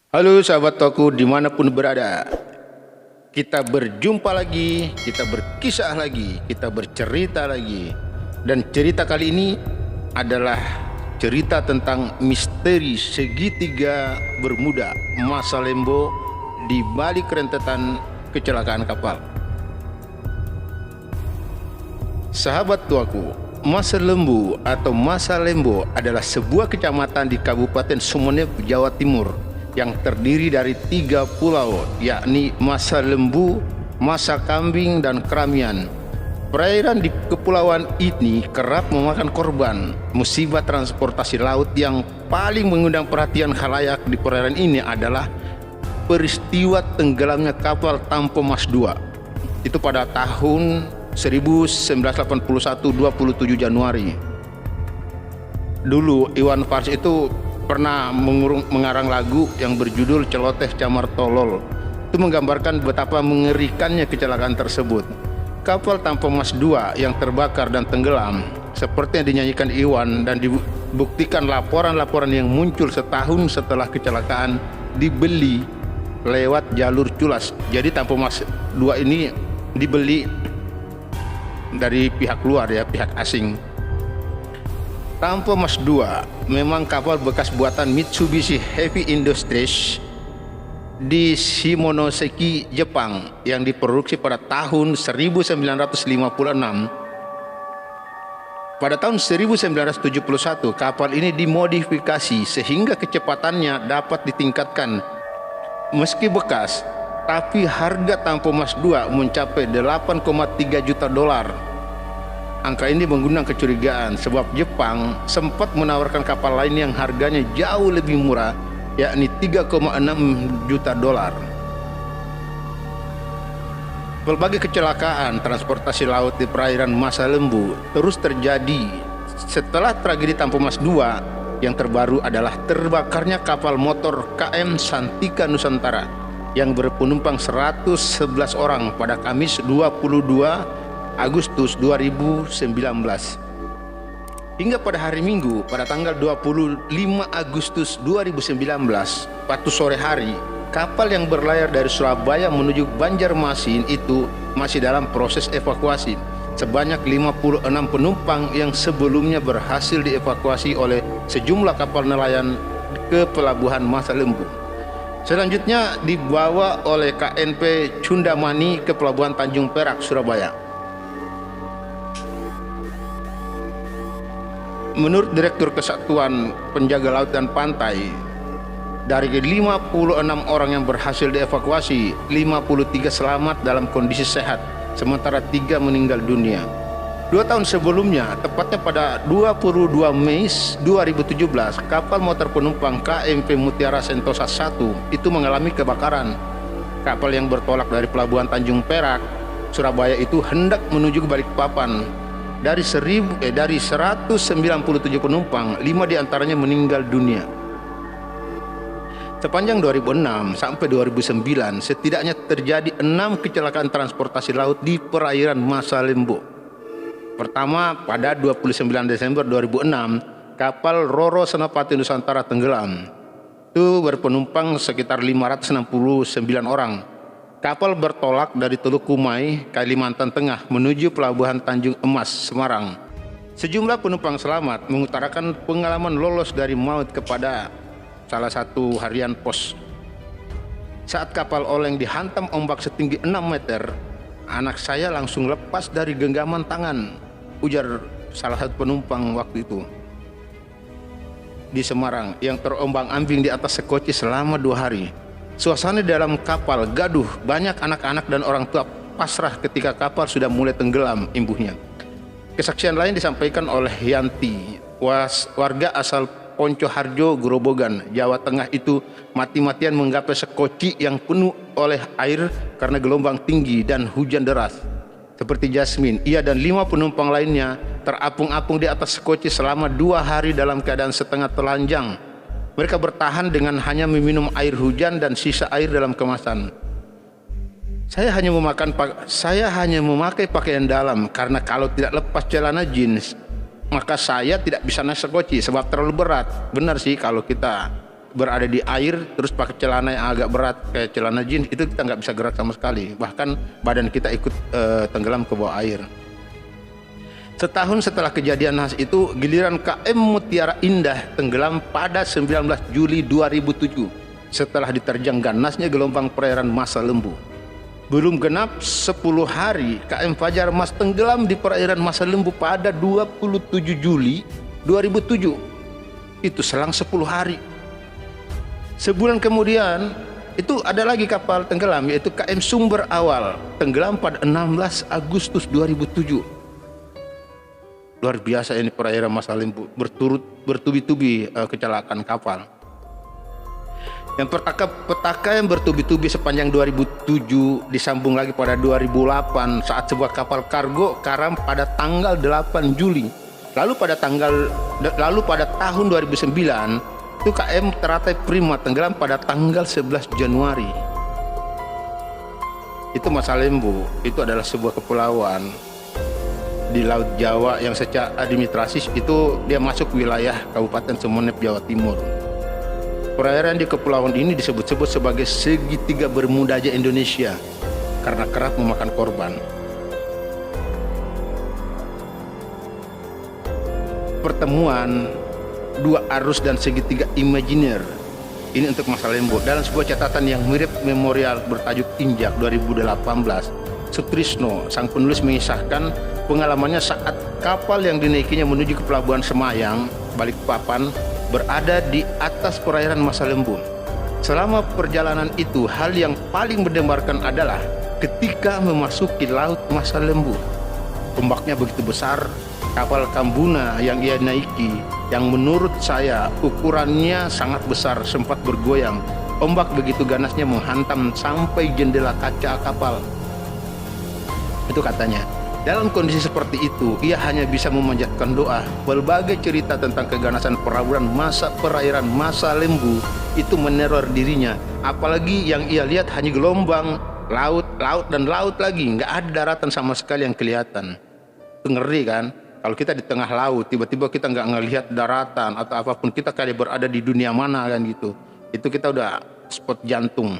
Halo sahabat toku dimanapun berada, kita berjumpa lagi, kita berkisah lagi, kita bercerita lagi. Dan cerita kali ini adalah cerita tentang misteri segitiga Bermuda Masa Lembo di balik rentetan kecelakaan kapal. Sahabat tuaku, Masa Lembu atau Masa Lembo adalah sebuah kecamatan di Kabupaten Sumeneb, Jawa Timur yang terdiri dari 3 pulau, yakni Masa Lembu, Masa Kambing, dan Kramian. Perairan di kepulauan ini kerap memakan korban. Musibah transportasi laut yang paling mengundang perhatian khalayak di perairan ini adalah peristiwa tenggelamnya kapal Tampo Mas II. Itu pada tahun 1981, 27 Januari. Dulu Iwan Fals itu pernah mengarang lagu yang berjudul Celoteh Camar Tolol. Itu menggambarkan betapa mengerikannya kecelakaan tersebut. Kapal Tampo Mas II yang terbakar dan tenggelam seperti yang dinyanyikan Iwan dan dibuktikan laporan-laporan yang muncul setahun setelah kecelakaan dibeli lewat jalur culas. Jadi Tampo Mas II ini dibeli dari pihak luar, ya, pihak asing. Tampo Mas II memang kapal bekas buatan Mitsubishi Heavy Industries di Shimonoseki, Jepang, yang diproduksi pada tahun 1956. Pada tahun 1971, kapal ini dimodifikasi sehingga kecepatannya dapat ditingkatkan. Meski bekas, tapi harga Tampo Mas II mencapai 8,3 juta dolar. Angka ini mengundang kecurigaan sebab Jepang sempat menawarkan kapal lain yang harganya jauh lebih murah, yakni 3,6 juta dolar. Berbagai kecelakaan transportasi laut di perairan Masa Lembu terus terjadi. Setelah tragedi Tampo Mas II, yang terbaru adalah terbakarnya kapal motor KM Santika Nusantara yang berpenumpang 111 orang pada Kamis 22 Agustus 2019. Hingga pada hari Minggu pada tanggal 25 Agustus 2019 waktu sore hari, kapal yang berlayar dari Surabaya menuju Banjarmasin itu masih dalam proses evakuasi. Sebanyak 56 penumpang yang sebelumnya berhasil dievakuasi oleh sejumlah kapal nelayan ke pelabuhan Masa Lembu. Selanjutnya dibawa oleh KNP Cundamani ke pelabuhan Tanjung Perak, Surabaya. Menurut Direktur Kesatuan Penjaga Laut dan Pantai, dari 56 orang yang berhasil dievakuasi, 53 selamat dalam kondisi sehat, sementara 3 meninggal dunia. 2 tahun sebelumnya, tepatnya pada 22 Mei 2017, kapal motor penumpang KMP Mutiara Sentosa I itu mengalami kebakaran. Kapal yang bertolak dari pelabuhan Tanjung Perak, Surabaya itu hendak menuju ke Balikpapan. Dari 197 penumpang, 5 diantaranya meninggal dunia. Sepanjang 2006 sampai 2009, setidaknya terjadi 6 kecelakaan transportasi laut di perairan Masa Lembu. Pertama, pada 29 Desember 2006, kapal Roro Senapati Nusantara tenggelam. Itu berpenumpang sekitar 569 orang. Kapal bertolak dari Teluk Kumai, Kalimantan Tengah menuju pelabuhan Tanjung Emas, Semarang. Sejumlah penumpang selamat mengutarakan pengalaman lolos dari maut kepada salah satu harian pos. Saat kapal oleng dihantam ombak setinggi 6 meter, anak saya langsung lepas dari genggaman tangan, ujar salah satu penumpang waktu itu di Semarang yang terombang-ambing di atas sekoci selama 2 hari. Suasana di dalam kapal gaduh, banyak anak-anak dan orang tua pasrah ketika kapal sudah mulai tenggelam, imbuhnya. Kesaksian lain disampaikan oleh Yanti, warga asal Ponco Harjo, Grobogan, Jawa Tengah itu mati-matian menggapai sekoci yang penuh oleh air karena gelombang tinggi dan hujan deras. Seperti Jasmine, ia dan 5 penumpang lainnya terapung-apung di atas sekoci selama 2 hari dalam keadaan setengah telanjang. Mereka bertahan dengan hanya meminum air hujan dan sisa air dalam kemasan. Saya hanya memakai pakaian dalam karena kalau tidak lepas celana jeans, maka saya tidak bisa naik sekoci sebab terlalu berat. Benar sih, kalau kita berada di air terus pakai celana yang agak berat kayak celana jeans, itu kita nggak bisa gerak sama sekali, bahkan badan kita ikut tenggelam ke bawah air. Setahun setelah kejadian nahas itu, giliran KM Mutiara Indah tenggelam pada 19 Juli 2007 setelah diterjang ganasnya gelombang perairan Masa Lembu. Belum genap 10 hari, KM Fajar Mas tenggelam di perairan Masa Lembu pada 27 Juli 2007. Itu selang 10 hari. Sebulan kemudian, itu ada lagi kapal tenggelam, yaitu KM Sumber Awal, tenggelam pada 16 Agustus 2007. Luar biasa ini perairan Masa Lembu, bertubi-tubi kecelakaan kapal. Yang petaka yang bertubi-tubi sepanjang 2007 disambung lagi pada 2008 saat sebuah kapal kargo karam pada tanggal 8 Juli. Lalu pada tahun 2009 itu KM Teratai Prima tenggelam pada tanggal 11 Januari. Itu Masa Lembu, itu adalah sebuah kepulauan di Laut Jawa yang secara administratif itu dia masuk wilayah Kabupaten Sumeneb, Jawa Timur. Perairan di kepulauan ini disebut-sebut sebagai segitiga Bermudaja Indonesia karena kerap memakan korban. Pertemuan dua arus dan segitiga imajiner ini untuk Masa Lembu. Dalam sebuah catatan yang mirip memorial bertajuk Injak 2018, Sutrisno, sang penulis, mengisahkan pengalamannya saat kapal yang dinaikinya menuju ke Pelabuhan Semayang, Balikpapan, berada di atas perairan Masa Lembu. Selama perjalanan itu, hal yang paling mendebarkan adalah ketika memasuki Laut Masa Lembu. Ombaknya begitu besar, kapal Kambuna yang ia naiki, yang menurut saya ukurannya sangat besar, sempat bergoyang. Ombak begitu ganasnya menghantam sampai jendela kaca kapal. Itu katanya. Dalam kondisi seperti itu, ia hanya bisa memanjatkan doa. Berbagai cerita tentang keganasan perairan Masa Lembu itu meneror dirinya. Apalagi yang ia lihat hanya gelombang, laut, dan laut lagi. Nggak ada daratan sama sekali yang kelihatan. Itu ngeri kan? Kalau kita di tengah laut, tiba-tiba kita nggak ngelihat daratan atau apapun, kita kayak berada di dunia mana kan gitu. Itu kita udah spot jantung.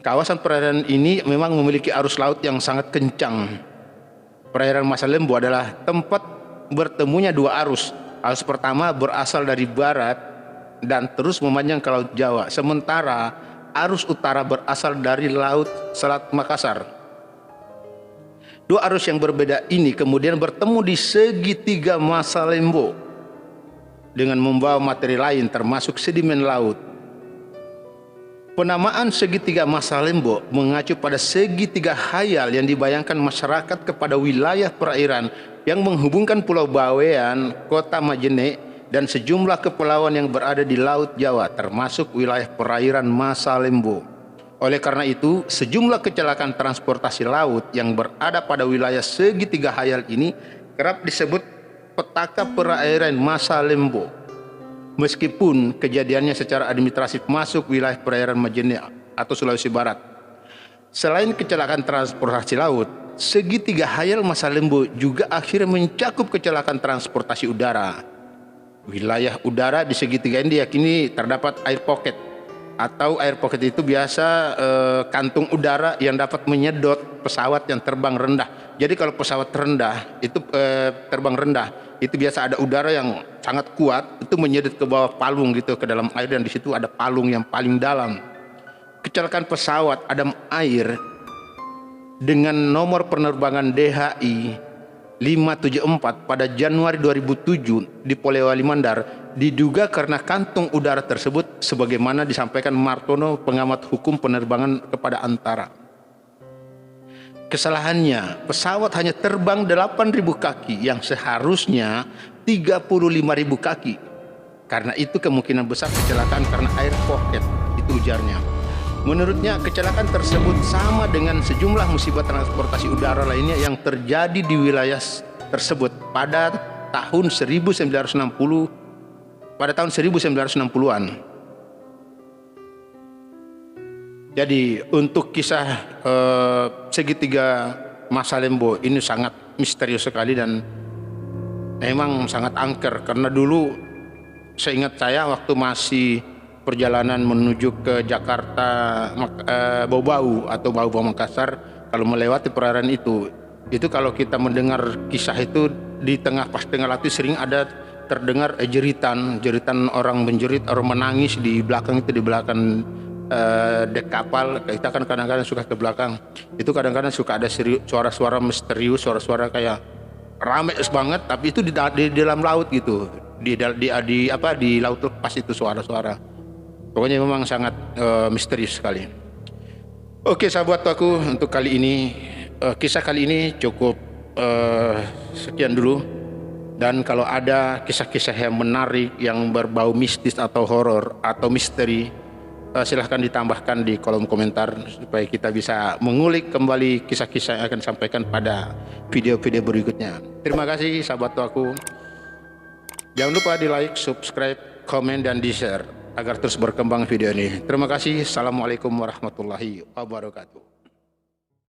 Kawasan perairan ini memang memiliki arus laut yang sangat kencang. Perairan Masa Lembu adalah tempat bertemunya dua arus. Arus pertama berasal dari barat dan terus memanjang ke Laut Jawa. Sementara arus utara berasal dari Laut Selat Makassar. Dua arus yang berbeda ini kemudian bertemu di segitiga Masa Lembu dengan membawa materi lain termasuk sedimen laut. Penamaan segitiga Masa Lembu mengacu pada segitiga khayal yang dibayangkan masyarakat kepada wilayah perairan yang menghubungkan Pulau Bawean, Kota Majene, dan sejumlah kepulauan yang berada di Laut Jawa, termasuk wilayah perairan Masa Lembu. Oleh karena itu, sejumlah kecelakaan transportasi laut yang berada pada wilayah segitiga khayal ini kerap disebut petaka perairan Masa Lembu. Meskipun kejadiannya secara administratif masuk wilayah perairan Majene atau Sulawesi Barat. Selain kecelakaan transportasi laut, segitiga khayal Masa Lembu juga akhirnya mencakup kecelakaan transportasi udara. Wilayah udara di segitiga ini diyakini terdapat air pocket, atau air pocket itu biasa kantung udara yang dapat menyedot pesawat yang terbang rendah. Jadi kalau pesawat rendah itu terbang rendah, itu biasa ada udara yang sangat kuat itu menyedot ke bawah palung gitu ke dalam air, dan di situ ada palung yang paling dalam. Kecelakaan pesawat Adam Air dengan nomor penerbangan DHI 574 pada Januari 2007 di Polewali Mandar diduga karena kantung udara tersebut, sebagaimana disampaikan Martono, pengamat hukum penerbangan, kepada Antara. Kesalahannya, pesawat hanya terbang 8.000 kaki yang seharusnya 35.000 kaki. Karena itu kemungkinan besar kecelakaan karena air pocket, itu ujarnya. Menurutnya, kecelakaan tersebut sama dengan sejumlah musibah transportasi udara lainnya yang terjadi di wilayah tersebut pada tahun 1960-an. Jadi untuk kisah segitiga Masa Lembu ini sangat misterius sekali dan memang sangat angker, karena dulu seingat saya waktu masih perjalanan menuju ke Jakarta, Bau-Bau atau Bau-Bau Makassar, kalau melewati perairan itu kalau kita mendengar kisah itu di pas tengah laut sering ada terdengar jeritan orang menjerit, orang menangis di belakang itu, di belakang dek kapal. Kita kan kadang-kadang suka ke belakang, itu kadang-kadang suka ada suara-suara misterius, suara-suara kayak rame banget, tapi itu di dalam laut gitu, di laut lepas itu suara-suara. Pokoknya memang sangat misterius sekali. Oke sahabat aku, untuk kali ini kisah kali ini cukup sekian dulu. Dan kalau ada kisah-kisah yang menarik, yang berbau mistis atau horor atau misteri, silahkan ditambahkan di kolom komentar supaya kita bisa mengulik kembali kisah-kisah yang akan disampaikan pada video-video berikutnya. Terima kasih sahabat aku. Jangan lupa di like, subscribe, komen, dan di share agar terus berkembang video ini. Terima kasih. Assalamualaikum warahmatullahi wabarakatuh.